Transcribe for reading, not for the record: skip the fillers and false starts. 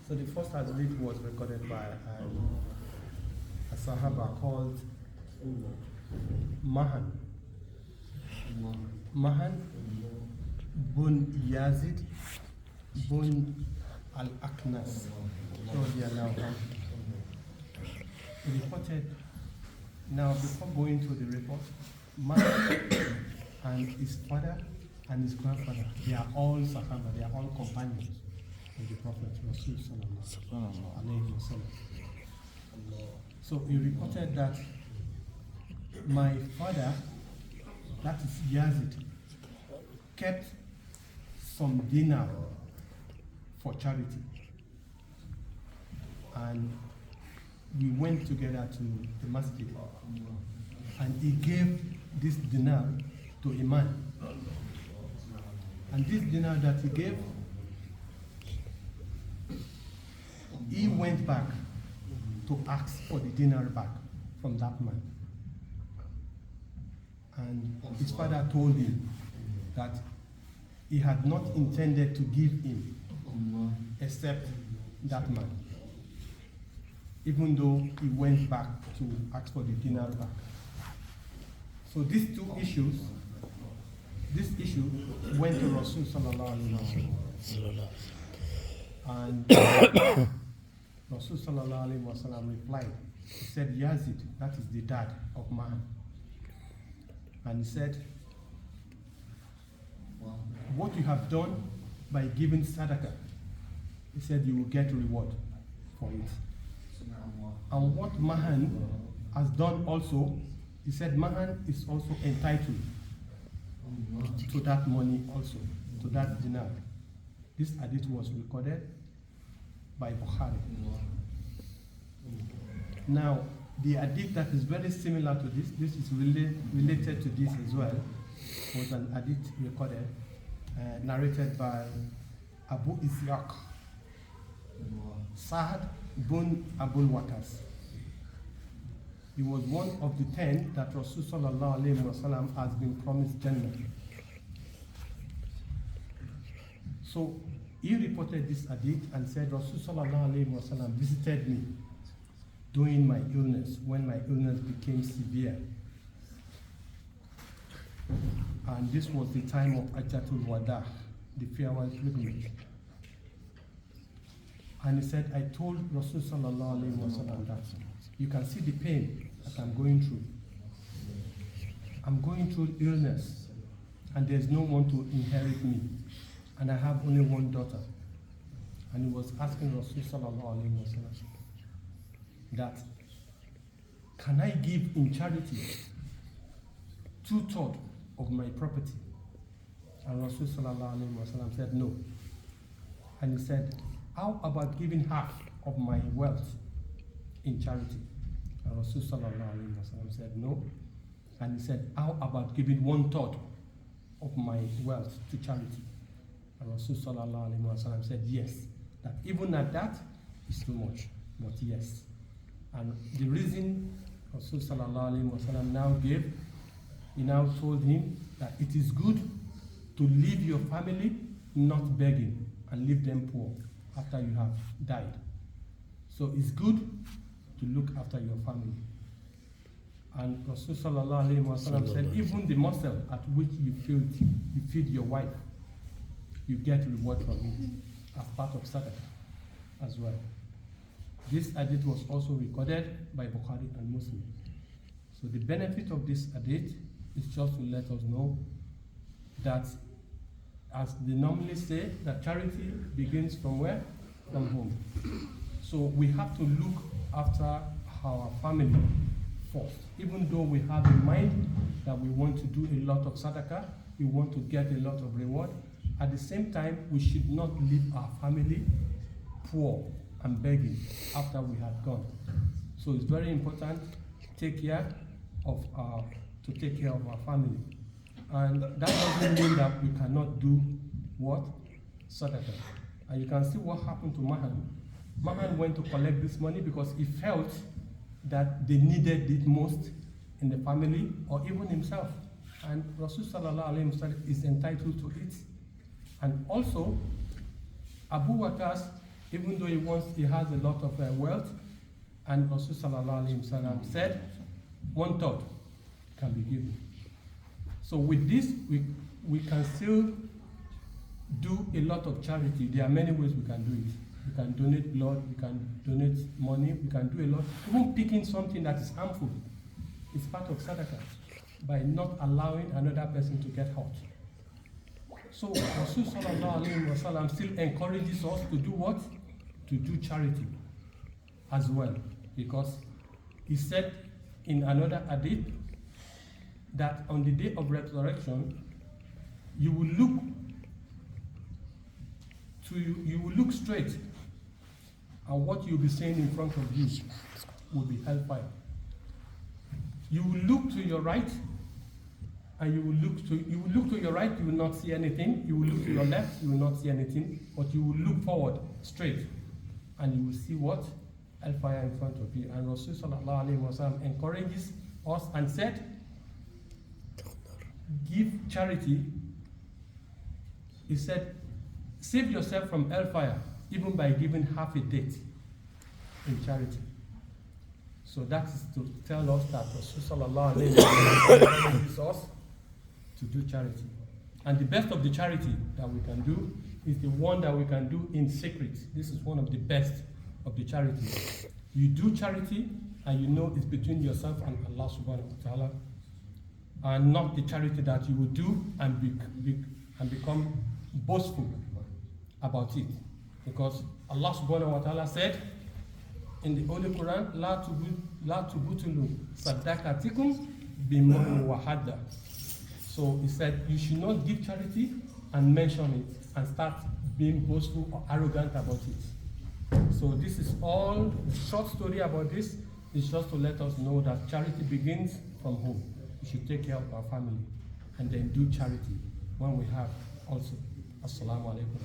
So the first hadith was recorded by a Sahaba called Mahan bun Yazid bun al-Aknas. He reported, now before going to the report, Mahan and his father and his grandfather, they are all Sahaba, they are all companions of the Prophet Rasul sallallahu alayhi wa sallam. So he reported that my father, that is Yazid, kept some dinar for charity. And we went together to the masjid. And he gave this dinar to a man. And this dinar that he gave, he went back to ask for the dinar back from that man. And his father told him that he had not intended to give him except that man, even though he went back to ask for the dinar back. So these two issues, this issue went to Rasul sallallahu alaihi wasallam, and Rasul sallallahu alaihi wasallam replied. He said, Yazid, that is the dad of man. And he said, what you have done by giving sadaqah, he said you will get reward for it. And what Mahan has done also, he said Mahan is also entitled to that money also, to that dinar. This hadith was recorded by Bukhari. Now, the hadith that is very similar to this is related to this as well, was an hadith recorded, narrated by Abu Ishaq, Sa'ad bin Abul Waqas. He was one of the 10 that Rasul sallallahu alaihi wasallam has been promised Jannah. So he reported this hadith and said, Rasul sallallahu alaihi wasallam visited me during my illness, when my illness became severe. And this was the time of Hajjatul Wada, the farewell pilgrimage. And he said, I told Rasul sallallahu alaihi wasallam that you can see the pain that I'm going through. I'm going through illness, and there's no one to inherit me, and I have only one daughter. And he was asking Rasul sallallahu alaihi wasallam that, can I give in charity 2/3 of my property? And Rasul sallallahu alaihi wasallam said no. And he said, how about giving half of my wealth in charity? And Rasul sallallahu alaihi wasallam said no. And he said, how about giving 1/3 of my wealth to charity? And Rasul sallallahu alaihi wasallam said yes, that even at that is too much, but yes. And the reason Rasul sallallahu alaihi wasallam now gave, he now told him that it is good to leave your family not begging and leave them poor after you have died. So it's good to look after your family. And Rasul sallallahu alaihi wasallam said, even the muscle at which you feed your wife, you get reward from it as part of sadaqah as well. This hadith was also recorded by Bukhari and Muslim. So the benefit of this hadith is just to let us know that, as they normally say, that charity begins from where? From home. So we have to look after our family first. Even though we have in mind that we want to do a lot of sadaqah, we want to get a lot of reward, at the same time, we should not leave our family poor and begging after we have gone. So it's very important to take care of our family. And that doesn't mean that we cannot do what? Sadaqah. And you can see what happened to Mahan. Mahan went to collect this money because he felt that they needed it most in the family or even himself. And Rasul sallallahu alaihi wasallam is entitled to it. And also, Abu Waqas even though he has a lot of wealth, and Rasul sallallahu alaihi wasallam said, 1/3 can be given. So with this, we can still do a lot of charity. There are many ways we can do it. We can donate blood, we can donate money, we can do a lot. Even picking something that is harmful is part of sadaqah, by not allowing another person to get hurt. So Rasul sallallahu alaihi wasallam still encourages us to do what? To do charity as well, because he said in another hadith that on the day of resurrection, you will look straight, and what you'll be seeing in front of you will be hellfire. You will look to your right, and you will look to your right, you will not see anything. You will look to your left, you will not see anything, but you will look forward straight, and you will see what? Hellfire in front of you. And Rasul sallallahu alaihi wasallam encourages us and said, give charity. He said, save yourself from hellfire even by giving half a date in charity. So that is to tell us that Rasul sallallahu alaihi wasallam encourages us to do charity. And the best of the charity that we can do is the one that we can do in secret. This is one of the best of the charities. You do charity and you know it's between yourself and Allah subhanahu wa ta'ala, and not the charity that you will do and become boastful about it. Because Allah subhanahu wa ta'ala said in the Holy Quran, La tubutulu sadaqatikum bimani wahada. So he said you should not give charity and mention it and start being boastful or arrogant about it. So this is all the short story about this. Is just to let us know that charity begins from home. We should take care of our family and then do charity when we have also. Assalamu alaikum.